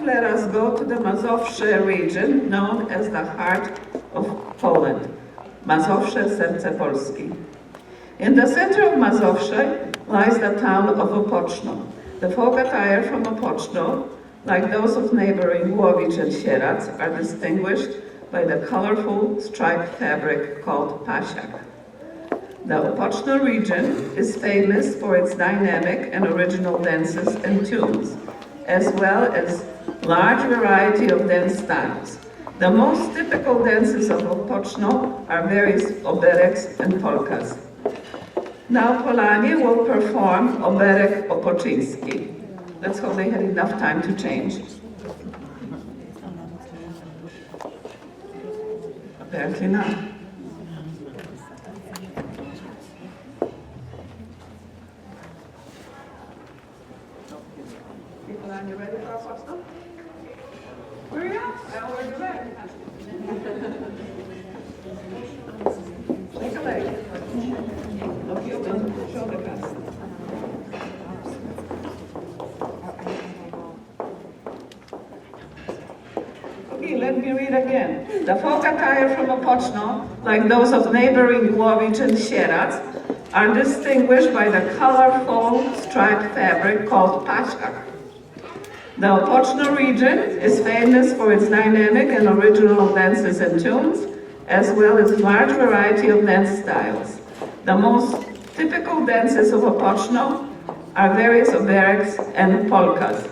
Let us go to the Mazowsze region, known as the heart of Poland, Mazowsze, serce Polski. In the center of Mazowsze lies the town of Opoczno. The folk attire from Opoczno, like those of neighboring Głowicz and Sieradz, are distinguished by the colorful striped fabric called pasiak. The Opoczno region is famous for its dynamic and original dances and tunes, as well as large variety of dance styles. The most typical dances of Opoczno are various obereks and polkas. Now Polanie will perform oberek opoczyński. Let's hope they had enough time to change. Apparently not. Polanie, ready for Opoczno? Hurry up, I'll wear the red. Shake a leg. Look, you open, shoulder cast. Okay, let me read again. The folk attire from Opoczno, like those of neighboring Głowicz and Sieradz, are distinguished by the colorful striped fabric called pasiak. The Opoczno region is famous for its dynamic and original dances and tunes, as well as large variety of dance styles. The most typical dances of Opoczno are various obereks and polkas.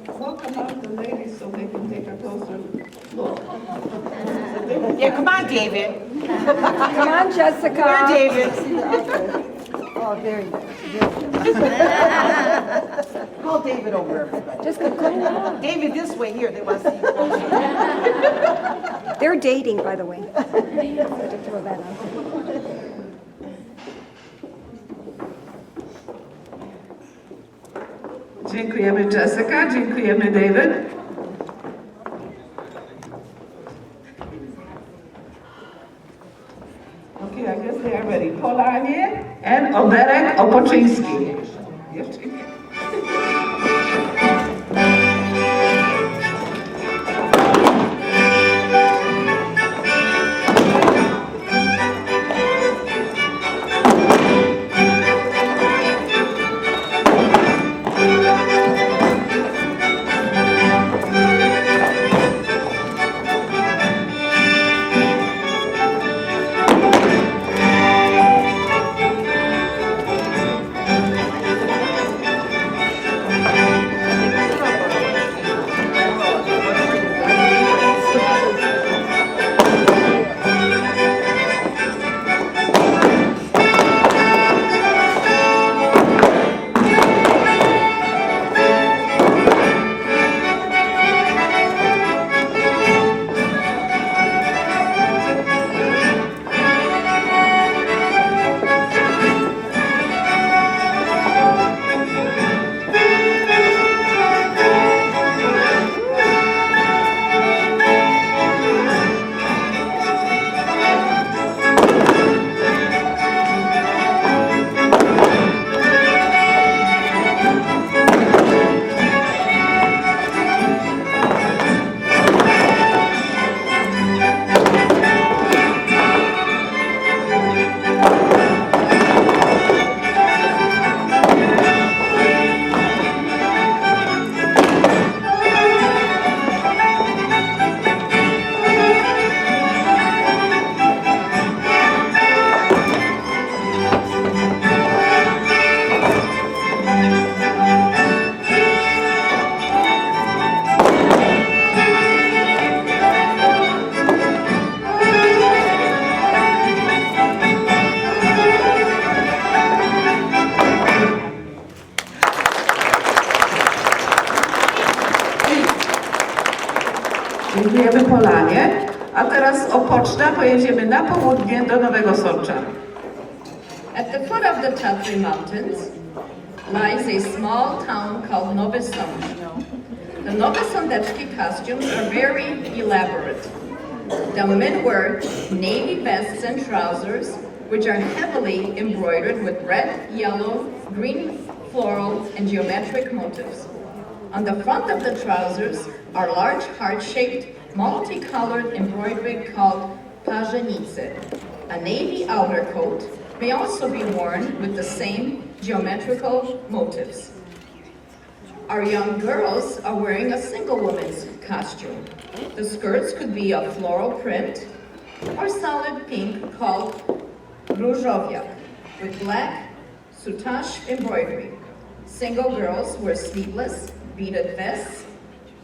Welcome out the ladies so they can take a closer look. Yeah, come on, David. Come on, Jessica. Come on, David. Oh, very good. Call David over, everybody. Just go come on. David, this way here. They want to see you. They're dating, by the way. To throw that out. Dziękujemy Jessica, dziękujemy David. Okay, I guess they are ready. Polanie and oberek opoczyński. Dziękujemy Polanie. A teraz z Opoczna pojedziemy na południe do Nowego Sącza. At the foot of the Tatry Mountains lies a small town called Nowy Sącz. The Nowy Sądecki costumes are very elaborate. The men wear navy vests and trousers, which are heavily embroidered with red, yellow, green, floral, and geometric motifs. On the front of the trousers are large heart-shaped, multicolored embroidery called pażenice. A navy outer coat may also be worn with the same geometrical motifs. Our young girls are wearing a single woman's costume. The skirts could be a floral print or solid pink called Rzeszowiak with black soutache embroidery. Single girls wear sleeveless, beaded vests,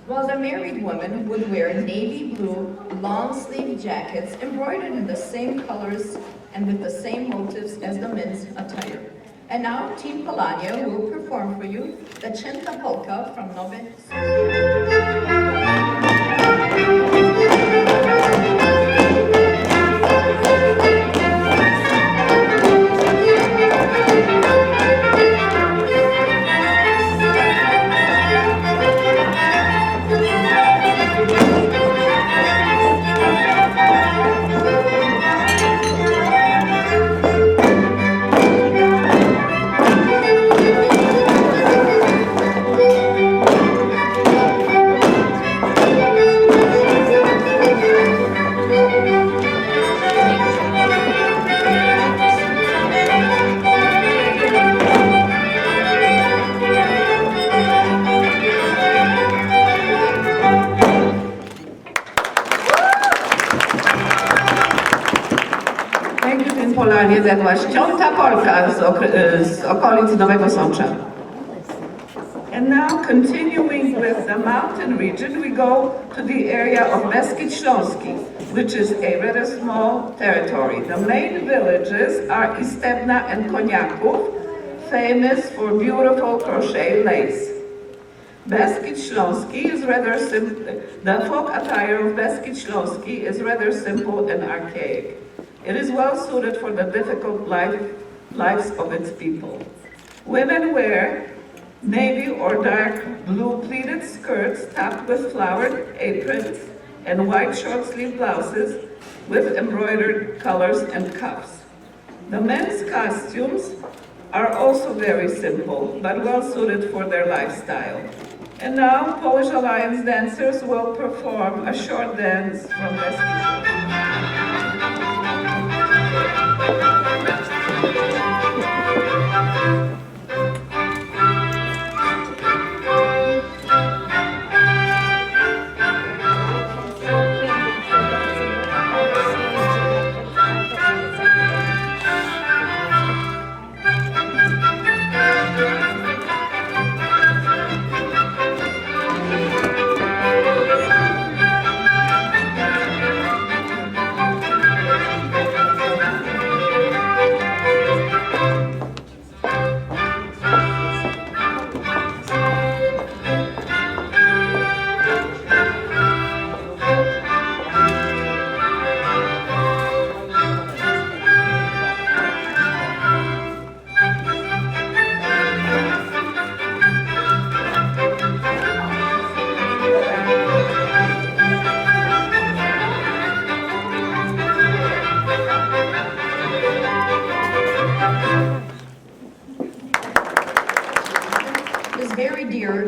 while the married women would wear navy blue long-sleeve jackets embroidered in the same colors and with the same motifs as the men's attire. And now Team Polania will perform for you the Cięta Polka from Nowy Sącz. Polanie, that was Ciąta Polka z okolic Nowego Sącza. And now, continuing with the mountain region, we go to the area of Beskid Śląski, which is a rather small territory. The main villages are Istebna and Koniaków, famous for beautiful crochet lace. Beskid Śląski is rather simple. The folk attire of Beskid Śląski is rather simple and archaic. It is well suited for the difficult lives of its people. Women wear navy or dark blue pleated skirts topped with flowered aprons and white short sleeve blouses with embroidered colors and cuffs. The men's costumes are also very simple but well suited for their lifestyle. And now Polish Alliance dancers will perform a short dance from Beskid.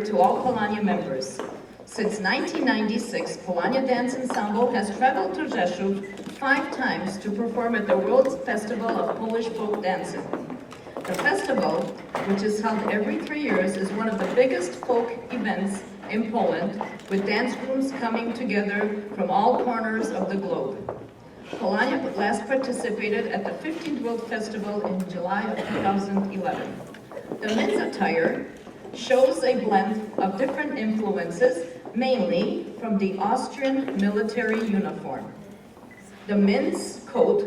To all Polania members. Since 1996, POLANIE Dance Ensemble has traveled to Rzeszow 5 times to perform at the World Festival of Polish Folk Dancing. The festival, which is held every 3 years, is one of the biggest folk events in Poland, with dance groups coming together from all corners of the globe. POLANIE last participated at the 15th World Festival in July of 2011. The men's attire shows a blend of different influences, mainly from the Austrian military uniform. The men's coat,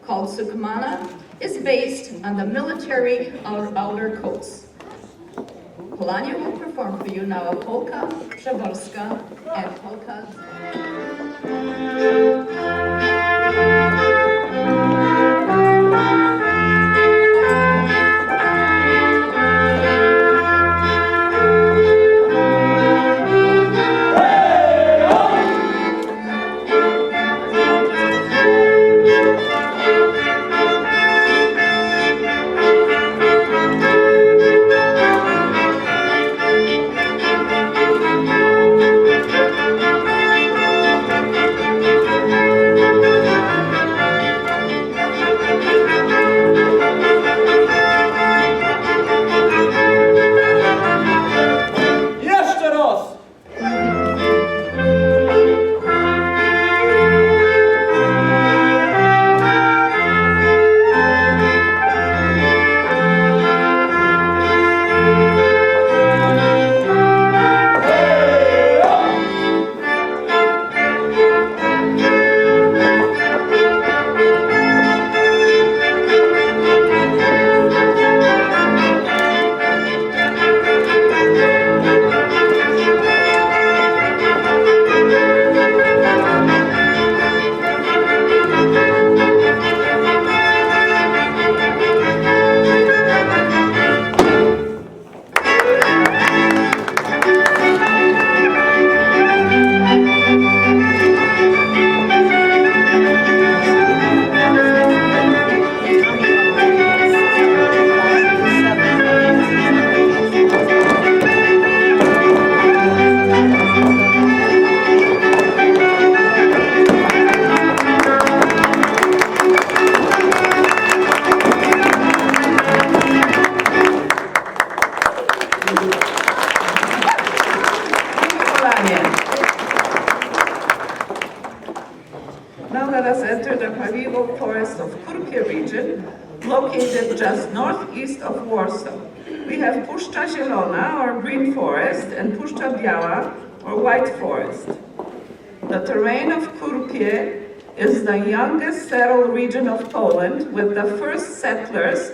called sukmana, is based on the military outer coats. Polanie will perform for you now a polka, przeworska, and polka. Jeszcze raz! Polanie. Now let us enter the primeval forest of Kurpie region, located just northeast of Warsaw. We have Puszcza Zielona, or green forest, and Puszcza Biała, or white forest. The terrain of Kurpie is the youngest settled region of Poland, with the first settlers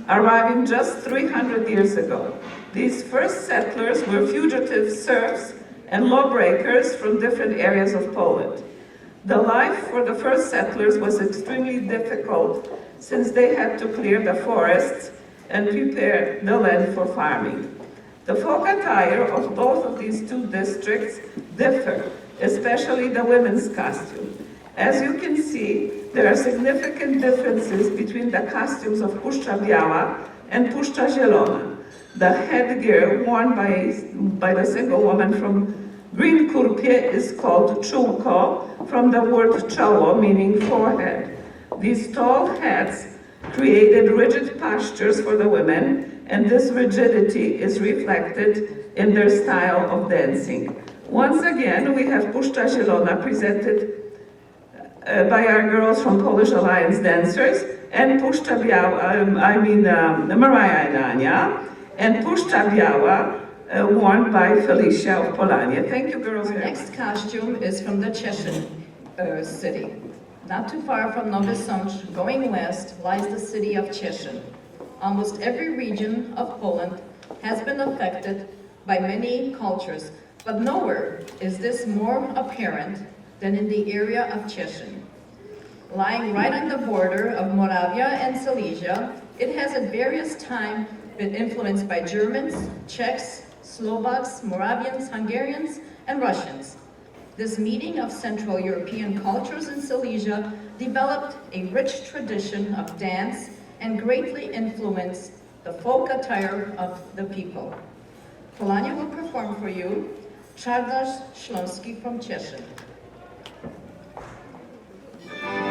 arriving just 300 years ago. These first settlers were fugitive serfs and lawbreakers from different areas of Poland. The life for the first settlers was extremely difficult since they had to clear the forests and prepare the land for farming. The folk attire of both of these two districts differ, especially the women's costume. As you can see, there are significant differences between the costumes of Puszcza Biała and Puszcza Zielona. The headgear worn by the single woman from Green Kurpie is called czółko, from the word czoło, meaning forehead. These tall hats created rigid postures for the women, and this rigidity is reflected in their style of dancing. Once again, we have Puszcza Zielona presented by our girls from Polish Alliance Dancers, and Puszcza Biała, Mariah and Ania, and Puszcza Biała, worn by Felicia of Polanie. Thank you, girls. Our next costume is from the Cieszyn city. Not too far from Nowy Sącz, going west, lies the city of Cieszyn. Almost every region of Poland has been affected by many cultures, but nowhere is this more apparent than in the area of Cieszyn. Lying right on the border of Moravia and Silesia, it has at various times been influenced by Germans, Czechs, Slovaks, Moravians, Hungarians, and Russians. This meeting of Central European cultures in Silesia developed a rich tradition of dance and greatly influenced the folk attire of the people. Polanie will perform for you Czardasz Śląski from Cieszyn. Jeszcze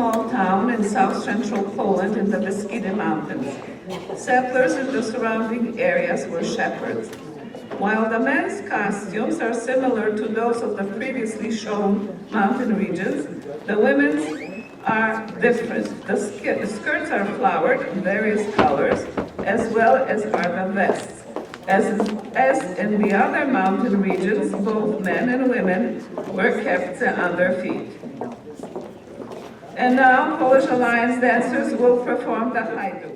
small town in south-central Poland in the Beskid Mountains. Settlers in the surrounding areas were shepherds. While the men's costumes are similar to those of the previously shown mountain regions, the women's are different. The skirts are flowered in various colors, as well as are the vests. As in the other mountain regions, both men and women wear kepce on their feet. And now, Polish Alliance dancers will perform the hajduk.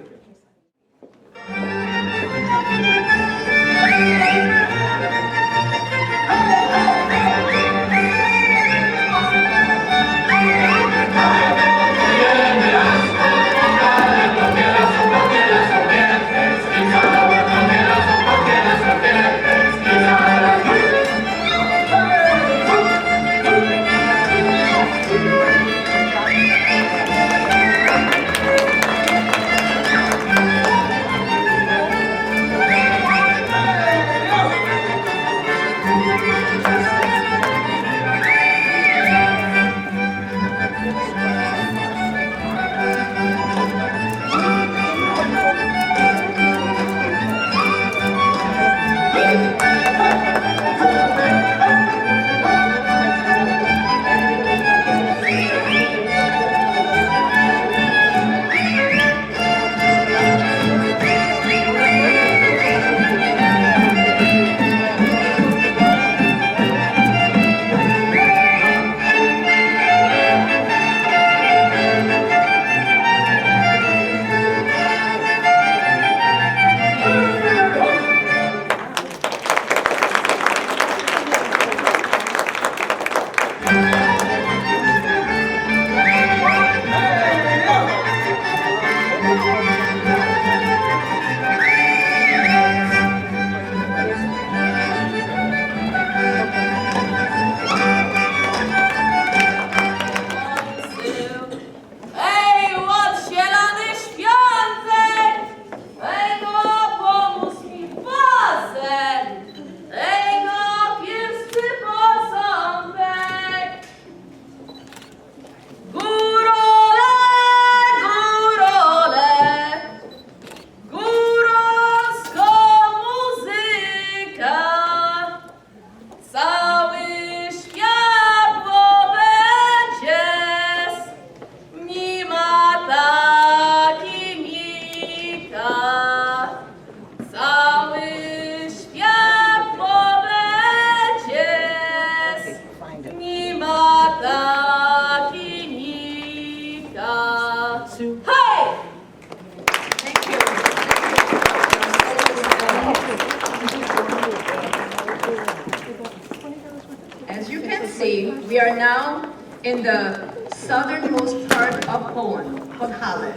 We are now in the southernmost part of Poland, Podhale.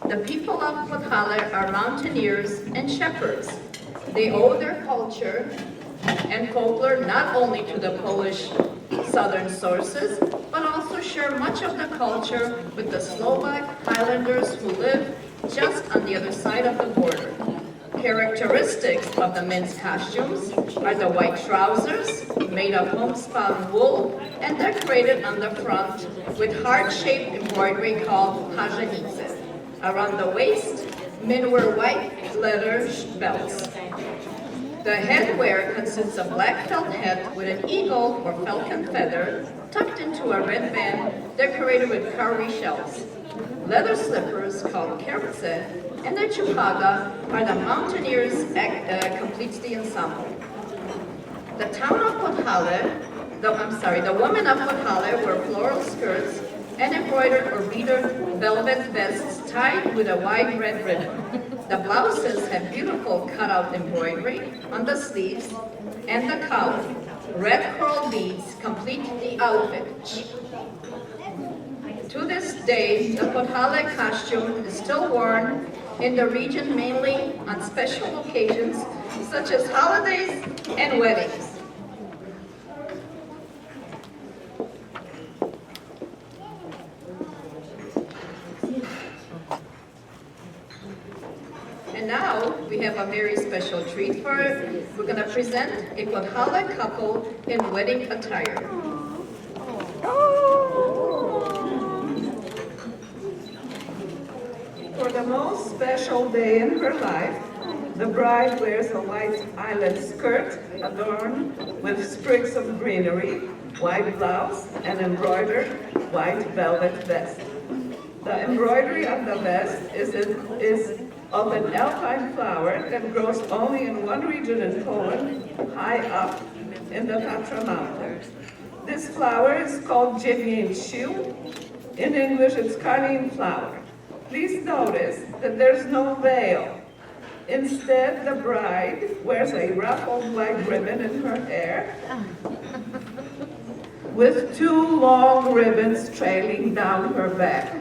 The people of Podhale are mountaineers and shepherds. They owe their culture and folklore not only to the Polish southern sources, but also share much of the culture with the Slovak Highlanders who live just on the other side of the border. Characteristics of the men's costumes are the white trousers made of homespun wool and decorated on the front with heart-shaped embroidery called parzenice. Around the waist, men wear white leather belts. The headwear consists of black felt hat with an eagle or falcon feather tucked into a red band decorated with cowrie shells. Leather slippers called kepce and the chupaga are the mountaineers completes the ensemble. The town of Podhale, the women of Podhale wear floral skirts and embroidered or beaded velvet vests tied with a wide red ribbon. The blouses have beautiful cutout embroidery on the sleeves and the collar. Red coral beads complete the outfit. To this day, the Podhale costume is still worn in the region mainly on special occasions such as holidays and weddings. And now we have a very special treat for it. We're going to present a Podhale couple in wedding attire. most special day in her life, the bride wears a white eyelet skirt adorned with sprigs of greenery, white blouse, and embroidered white velvet vest. The embroidery of the vest is of an alpine flower that grows only in one region in Poland, high up in the Tatra Mountains. This flower is called dziewięciu. In English, it's carnation flower. Please notice that there's no veil. Instead, the bride wears a ruffled white ribbon in her hair with two long ribbons trailing down her back.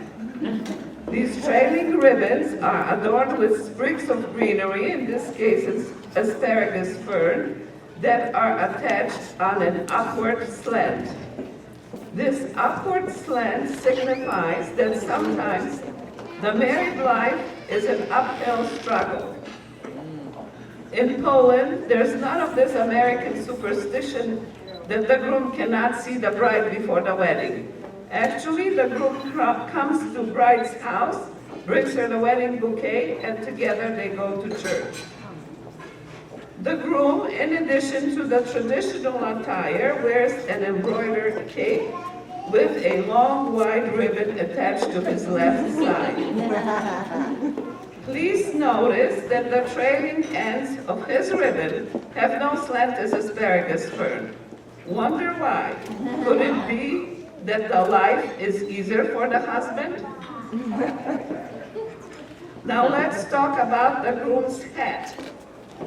These trailing ribbons are adorned with sprigs of greenery, in this case it's asparagus fern, that are attached on an upward slant. This upward slant signifies that sometimes the married life is an uphill struggle. In Poland, there's none of this American superstition that the groom cannot see the bride before the wedding. Actually, the groom comes to bride's house, brings her the wedding bouquet, and together they go to church. The groom, in addition to the traditional attire, wears an embroidered cape with a long white ribbon attached to his left side. Please notice that the trailing ends of his ribbon have no slant as asparagus fern. Wonder why? Could it be that the life is easier for the husband? Now let's talk about the groom's hat.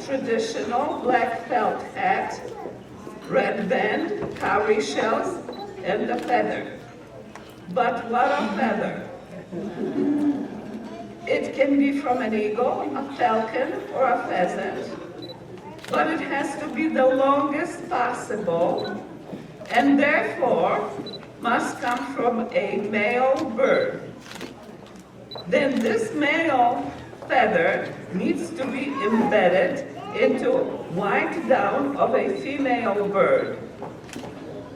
Traditional black felt hat, red band, cowrie shells, and the feather. But what a feather! It can be from an eagle, a falcon, or a pheasant, but it has to be the longest possible, and therefore must come from a male bird. Then this male feather needs to be embedded into white down of a female bird.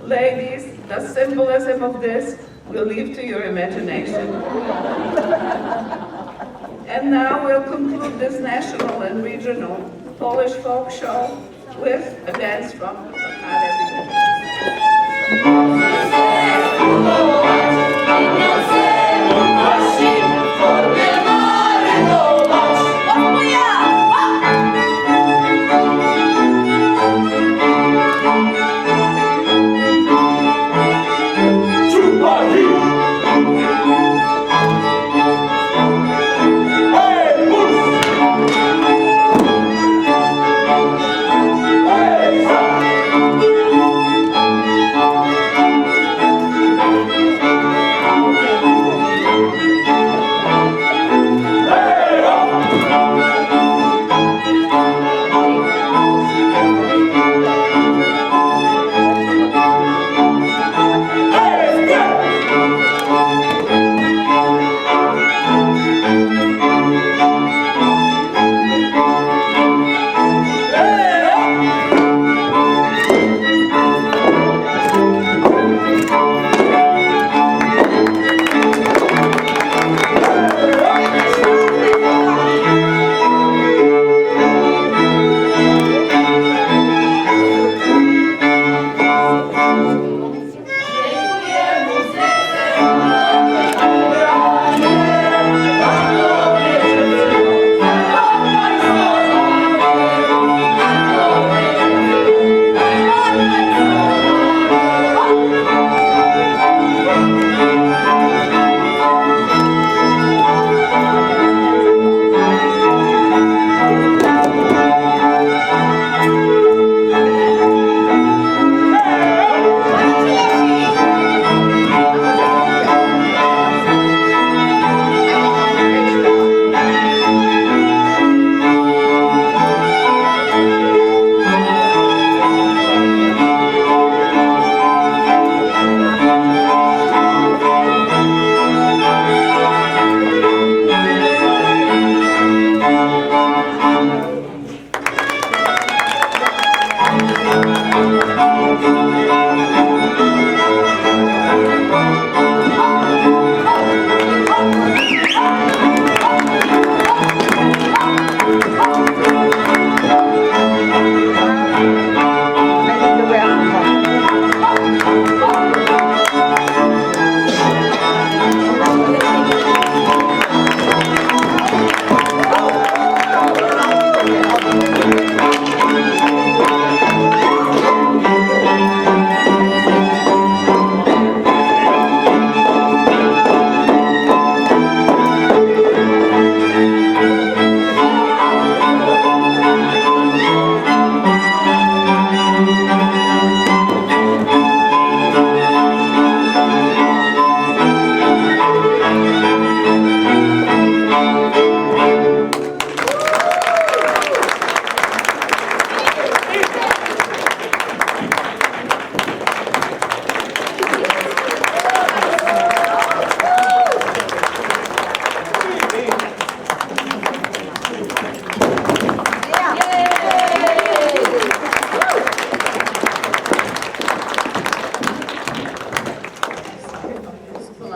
Ladies, the symbolism of this we'll leave to your imagination. And now we'll conclude this national and regional Polish folk show with a dance from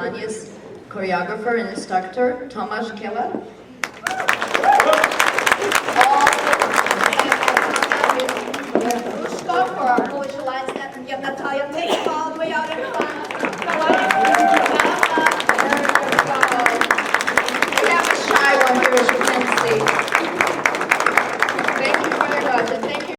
Polanie's choreographer and instructor Tomasz Keller.